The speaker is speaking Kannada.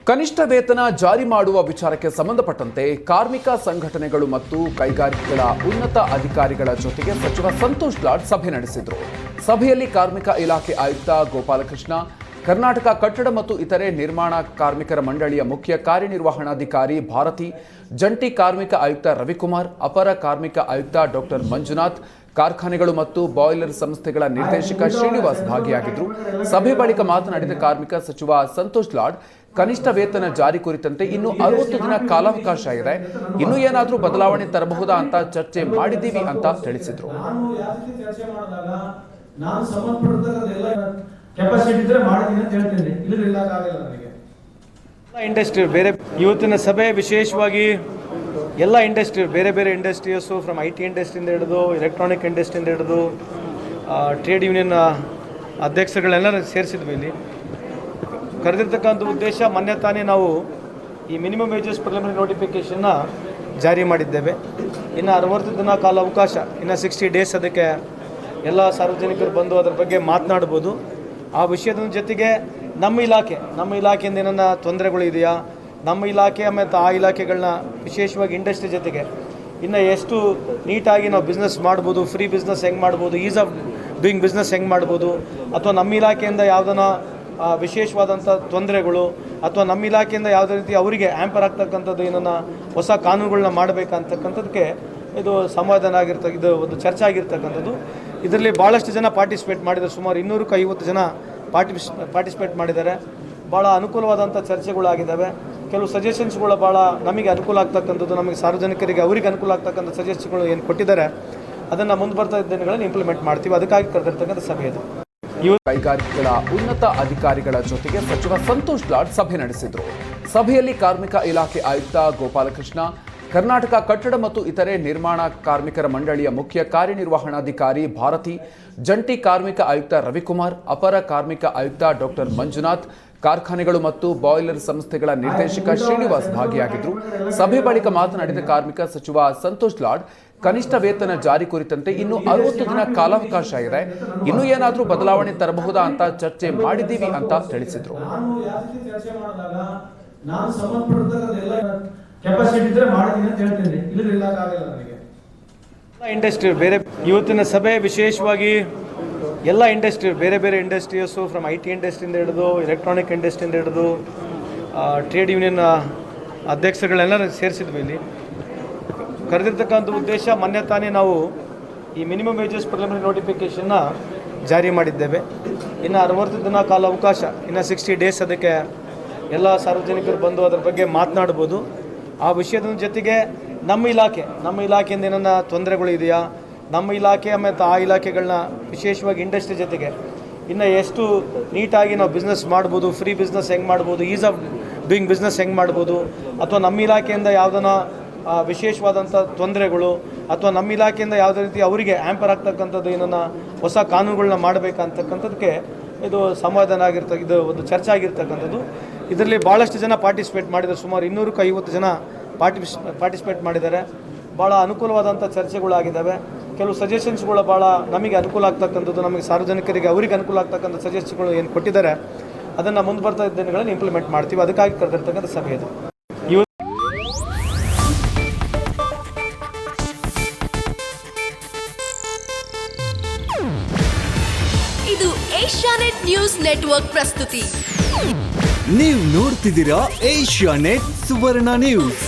ಕನಿಷ್ಠ ವೇತನ ಜಾರಿ ಮಾಡುವ ವಿಚಾರಕ್ಕೆ ಸಂಬಂಧಪಟ್ಟಂತೆ ಕಾರ್ಮಿಕ ಸಂಘಟನೆಗಳು ಮತ್ತು ಕೈಗಾರಿಕೆಗಳ ಉನ್ನತ ಅಧಿಕಾರಿಗಳ ಜೊತೆಗೆ ಸಚಿವ ಸಂತೋಷ್ ಲಾಡ್ ಸಭೆ ನಡೆಸಿದರು. ಸಭೆಯಲ್ಲಿ ಕಾರ್ಮಿಕ ಇಲಾಖೆ ಆಯುಕ್ತ ಗೋಪಾಲಕೃಷ್ಣ, ಕರ್ನಾಟಕ ಕಟ್ಟಡ ಮತ್ತು ಇತರೆ ನಿರ್ಮಾಣ ಕಾರ್ಮಿಕರ ಮಂಡಳಿಯ ಮುಖ್ಯ ಕಾರ್ಯನಿರ್ವಹಣಾಧಿಕಾರಿ ಭಾರತಿ, ಜಂಟಿ ಕಾರ್ಮಿಕ ಆಯುಕ್ತ ರವಿಕುಮಾರ್, ಅಪರ ಕಾರ್ಮಿಕ ಆಯುಕ್ತ ಡಾಕ್ಟರ್ ಮಂಜುನಾಥ್, ಕಾರ್ಖಾನೆಗಳು ಮತ್ತು ಬಾಯ್ಲರ್ ಸಂಸ್ಥೆಗಳ ನಿರ್ದೇಶಕ ಶ್ರೀನಿವಾಸ್ ಭಾಗಿಯಾಗಿದ್ದರು. ಸಭೆ ಬಳಿಕ ಮಾತನಾಡಿದ ಕಾರ್ಮಿಕ ಸಚಿವ ಸಂತೋಷ್ ಲಾಡ್, ಕನಿಷ್ಠ ವೇತನ ಜಾರಿ ಕುರಿತಂತೆ ಇನ್ನು 60 ದಿನ ಕಾಲಾವಕಾಶ ಇದೆ, ಇನ್ನು ಏನಾದರೂ ಬದಲಾವಣೆ ತರಬಹುದಾ ಅಂತ ಚರ್ಚೆ ಮಾಡಿದ್ದೀವಿ ಅಂತ ತಿಳಿಸಿದ್ರು. ಇಂಡಸ್ಟ್ರಿ ಬೇರೆ ಇವತ್ತಿನ ಸಭೆ ವಿಶೇಷವಾಗಿ ಎಲ್ಲ ಇಂಡಸ್ಟ್ರಿ ಬೇರೆ ಬೇರೆ ಇಂಡಸ್ಟ್ರೀಸು ಫ್ರಮ್ IT ಇಂಡಸ್ಟ್ರಿಯಿಂದ ಹಿಡಿದು ಎಲೆಕ್ಟ್ರಾನಿಕ್ ಇಂಡಸ್ಟ್ರಿಯಿಂದ ಹಿಡಿದು ಟ್ರೇಡ್ ಯೂನಿಯನ್ ಅಧ್ಯಕ್ಷರುಗಳೆಲ್ಲ ಸೇರಿಸಿದ್ವಿ. ಇಲ್ಲಿ ಕರೆದಿರ್ತಕ್ಕಂಥ ಉದ್ದೇಶ, ಮೊನ್ನೆ ತಾನೇ ನಾವು ಈ ಮಿನಿಮಮ್ ವೇಜಸ್ ಪ್ರಿಲಿಮಿನರಿ ನೋಟಿಫಿಕೇಷನ್ನ ಜಾರಿ ಮಾಡಿದ್ದೇವೆ. ಇನ್ನು 60 ದಿನ ಕಾಲಾವಕಾಶ, ಇನ್ನು 60 ಡೇಸ್ ಅದಕ್ಕೆ ಎಲ್ಲ ಸಾರ್ವಜನಿಕರು ಬಂದು ಅದರ ಬಗ್ಗೆ ಮಾತನಾಡ್ಬೋದು. ಆ ವಿಷಯದ ಜೊತೆಗೆ ನಮ್ಮ ಇಲಾಖೆಯಿಂದ ಏನನ್ನ ತೊಂದರೆಗಳು ಇದೆಯಾ, ನಮ್ಮ ಇಲಾಖೆ ಮತ್ತು ಆ ಇಲಾಖೆಗಳನ್ನ ವಿಶೇಷವಾಗಿ ಇಂಡಸ್ಟ್ರಿ ಜೊತೆಗೆ ಇನ್ನು ಎಷ್ಟು ನೀಟಾಗಿ ನಾವು ಬಿಸ್ನೆಸ್ ಮಾಡ್ಬೋದು, ಫ್ರೀ ಬಿಸ್ನೆಸ್ ಹೆಂಗೆ ಮಾಡ್ಬೋದು, ಈಸ್ ಆಫ್ ಡೂಯಿಂಗ್ ಬಿಸ್ನೆಸ್ ಹೆಂಗೆ ಮಾಡ್ಬೋದು, ಅಥವಾ ನಮ್ಮ ಇಲಾಖೆಯಿಂದ ಯಾವುದನ್ನ ವಿಶೇಷವಾದಂಥ ತೊಂದರೆಗಳು ಅಥವಾ ನಮ್ಮ ಇಲಾಖೆಯಿಂದ ಯಾವುದೇ ರೀತಿ ಅವರಿಗೆ ಆ್ಯಂಪರ್ ಆಗ್ತಕ್ಕಂಥದ್ದು ಏನನ್ನ ಹೊಸ ಕಾನೂನುಗಳನ್ನ ಮಾಡಬೇಕಂತಕ್ಕಂಥದ್ದಕ್ಕೆ ಇದು ಸಮಾಧಾನ ಇದು ಒಂದು ಚರ್ಚೆ ಆಗಿರ್ತಕ್ಕಂಥದ್ದು. ಇದರಲ್ಲಿ ಭಾಳಷ್ಟು ಜನ ಪಾರ್ಟಿಸಿಪೇಟ್ ಮಾಡಿದ್ದಾರೆ. ಸುಮಾರು 250 ಜನ ಪಾರ್ಟಿಸಿಪೇಟ್ ಮಾಡಿದ್ದಾರೆ. ಭಾಳ ಅನುಕೂಲವಾದಂಥ ಚರ್ಚೆಗಳಾಗಿದ್ದಾವೆ. ಕೆಲವು ಸಜೆಷನ್ಸ್ಗಳು ಭಾಳ ನಮಗೆ ಅನುಕೂಲ ಆಗ್ತಕ್ಕಂಥದ್ದು, ನಮಗೆ ಸಾರ್ವಜನಿಕರಿಗೆ ಅವರಿಗೆ ಅನುಕೂಲ ಆಗ್ತಕ್ಕಂಥ ಸಜೆಷನ್ಗಳು ಏನು ಕೊಟ್ಟಿದ್ದಾರೆ ಅದನ್ನು ಮುಂದೆ ಬರ್ತಾ ದಿನಗಳಲ್ಲಿ ಇಂಪ್ಲಿಮೆಂಟ್ ಮಾಡ್ತೀವಿ. ಅದಕ್ಕಾಗಿ ಕರೆದಿರ್ತಕ್ಕಂಥ ಸಭೆ ಇದು. ಕೈಗಾರಿಕೆಗಳ ಉನ್ನತ ಅಧಿಕಾರಿಗಳ ಜೊತೆಗೆ ಸಚಿವ ಸಂತೋಷ್ ಲಾಡ್ ಸಭೆ ನಡೆಸಿದರು. ಸಭೆಯಲ್ಲಿ ಕಾರ್ಮಿಕ ಇಲಾಖೆ ಆಯುಕ್ತ ಗೋಪಾಲಕೃಷ್ಣ, ಕರ್ನಾಟಕ ಕಟ್ಟಡ ಮತ್ತು ಇತರೆ ನಿರ್ಮಾಣ ಕಾರ್ಮಿಕರ ಮಂಡಳಿಯ ಮುಖ್ಯ ಕಾರ್ಯನಿರ್ವಹಣಾಧಿಕಾರಿ ಭಾರತಿ, ಜಂಟಿ ಕಾರ್ಮಿಕ ಆಯುಕ್ತ ರವಿಕುಮಾರ್, ಅಪರ ಕಾರ್ಮಿಕ ಆಯುಕ್ತ ಡಾಕ್ಟರ್ ಮಂಜುನಾಥ್, ಕಾರ್ಖಾನೆಗಳು ಮತ್ತು ಬಾಯ್ಲರ್ ಸಂಸ್ಥೆಗಳ ನಿರ್ದೇಶಕ ಶ್ರೀನಿವಾಸ್ ಭಾಗಿಯಾಗಿದ್ದರು. ಸಭೆ ಬಳಿಕ ಮಾತನಾಡಿದ ಕಾರ್ಮಿಕ ಸಚಿವ ಸಂತೋಷ್ ಲಾಡ್, ಕನಿಷ್ಠ ವೇತನ ಜಾರಿ ಕುರಿತಂತೆ ಇನ್ನು 60 ದಿನ ಕಾಲಾವಕಾಶ ಇದೆ, ಇನ್ನು ಏನಾದರೂ ಬದಲಾವಣೆ ತರಬಹುದಾ ಅಂತ ಚರ್ಚೆ ಮಾಡಿದ್ದೀವಿ ಅಂತ ತಿಳಿಸಿದ್ರು. ಇಂಡಸ್ಟ್ರಿ ಬೇರೆ ಇವತ್ತಿನ ಸಭೆ ವಿಶೇಷವಾಗಿ ಎಲ್ಲ ಇಂಡಸ್ಟ್ರಿ ಬೇರೆ ಬೇರೆ ಇಂಡಸ್ಟ್ರೀಸು ಫ್ರಮ್ IT ಇಂಡಸ್ಟ್ರಿಯಿಂದ ಹಿಡಿದು ಎಲೆಕ್ಟ್ರಾನಿಕ್ ಇಂಡಸ್ಟ್ರಿಯಿಂದ ಹಿಡಿದು ಟ್ರೇಡ್ ಯೂನಿಯನ್ ಅಧ್ಯಕ್ಷರುಗಳೆಲ್ಲ ಸೇರಿಸಿದ್ವಿ. ಇಲ್ಲಿ ಕರೆದಿರ್ತಕ್ಕಂಥ ಉದ್ದೇಶ, ಮೊನ್ನೆ ತಾನೇ ನಾವು ಈ ಮಿನಿಮಮ್ ವೇಜಸ್ ಪ್ರಿಲಿಮಿನರಿ ನೋಟಿಫಿಕೇಷನ್ನ ಜಾರಿ ಮಾಡಿದ್ದೇವೆ. ಇನ್ನು 60 ದಿನ ಕಾಲಾವಕಾಶ, ಇನ್ನು 60 ಡೇಸ್ ಅದಕ್ಕೆ ಎಲ್ಲ ಸಾರ್ವಜನಿಕರು ಬಂದು ಅದರ ಬಗ್ಗೆ ಮಾತನಾಡ್ಬೋದು. ಆ ವಿಷಯದ ಜೊತೆಗೆ ನಮ್ಮ ಇಲಾಖೆಯಿಂದ ಏನನ್ನ ತೊಂದರೆಗಳು ಇದೆಯಾ, ನಮ್ಮ ಇಲಾಖೆ ಮತ್ತು ಆ ಇಲಾಖೆಗಳನ್ನ ವಿಶೇಷವಾಗಿ ಇಂಡಸ್ಟ್ರಿ ಜೊತೆಗೆ ಇನ್ನು ಎಷ್ಟು ನೀಟಾಗಿ ನಾವು ಬಿಸ್ನೆಸ್ ಮಾಡ್ಬೋದು, ಫ್ರೀ ಬಿಸ್ನೆಸ್ ಹೆಂಗೆ ಮಾಡ್ಬೋದು, ಈಸ್ ಆಫ್ ಡೂಯಿಂಗ್ ಬಿಸ್ನೆಸ್ ಹೆಂಗೆ ಮಾಡ್ಬೋದು, ಅಥವಾ ನಮ್ಮ ಇಲಾಖೆಯಿಂದ ಯಾವುದನ್ನ ವಿಶೇಷವಾದಂಥ ತೊಂದರೆಗಳು ಅಥವಾ ನಮ್ಮ ಇಲಾಖೆಯಿಂದ ಯಾವುದೇ ರೀತಿ ಅವರಿಗೆ ಆ್ಯಂಪರ್ ಆಗ್ತಕ್ಕಂಥದ್ದು ಏನನ್ನ ಹೊಸ ಕಾನೂನುಗಳನ್ನ ಮಾಡಬೇಕಂತಕ್ಕಂಥದ್ದಕ್ಕೆ ಇದು ಸಮಾಧಾನ ಇದು ಒಂದು ಚರ್ಚೆ ಆಗಿರ್ತಕ್ಕಂಥದ್ದು. ಇದರಲ್ಲಿ ಭಾಳಷ್ಟು ಜನ ಪಾರ್ಟಿಸಿಪೇಟ್ ಮಾಡಿದ್ದಾರೆ. ಸುಮಾರು 250 ಜನ ಪಾರ್ಟಿಸಿಪೇಟ್ ಮಾಡಿದ್ದಾರೆ. ಭಾಳ ಅನುಕೂಲವಾದಂಥ ಚರ್ಚೆಗಳಾಗಿದ್ದಾವೆ. ಕೆಲವು ಸಜೆಷನ್ಸ್ಗಳು ಭಾಳ ನಮಗೆ ಅನುಕೂಲ ಆಗ್ತಕ್ಕಂಥದ್ದು, ನಮಗೆ ಸಾರ್ವಜನಿಕರಿಗೆ ಅವರಿಗೆ ಅನುಕೂಲ ಆಗ್ತಕ್ಕಂಥ ಸಜೆಷನ್ಗಳು ಏನು ಕೊಟ್ಟಿದ್ದಾರೆ ಅದನ್ನು ಮುಂದೆ ಬರ್ತಾ ದಿನಗಳಲ್ಲಿ ಇಂಪ್ಲಿಮೆಂಟ್ ಮಾಡ್ತೀವಿ. ಅದಕ್ಕಾಗಿ ಕರೆದಿರ್ತಕ್ಕಂಥ ಸಭೆ ಇದು. ಇದು ಏಷ್ಯಾನೆಟ್ ನ್ಯೂಸ್ ನೆಟ್ವರ್ಕ್ ಪ್ರಸ್ತುತಿ. ನೀವು ನೋಡ್ತಿದ್ದೀರಾ ಏಷ್ಯಾನೆಟ್ ಸುವರ್ಣ ನ್ಯೂಸ್.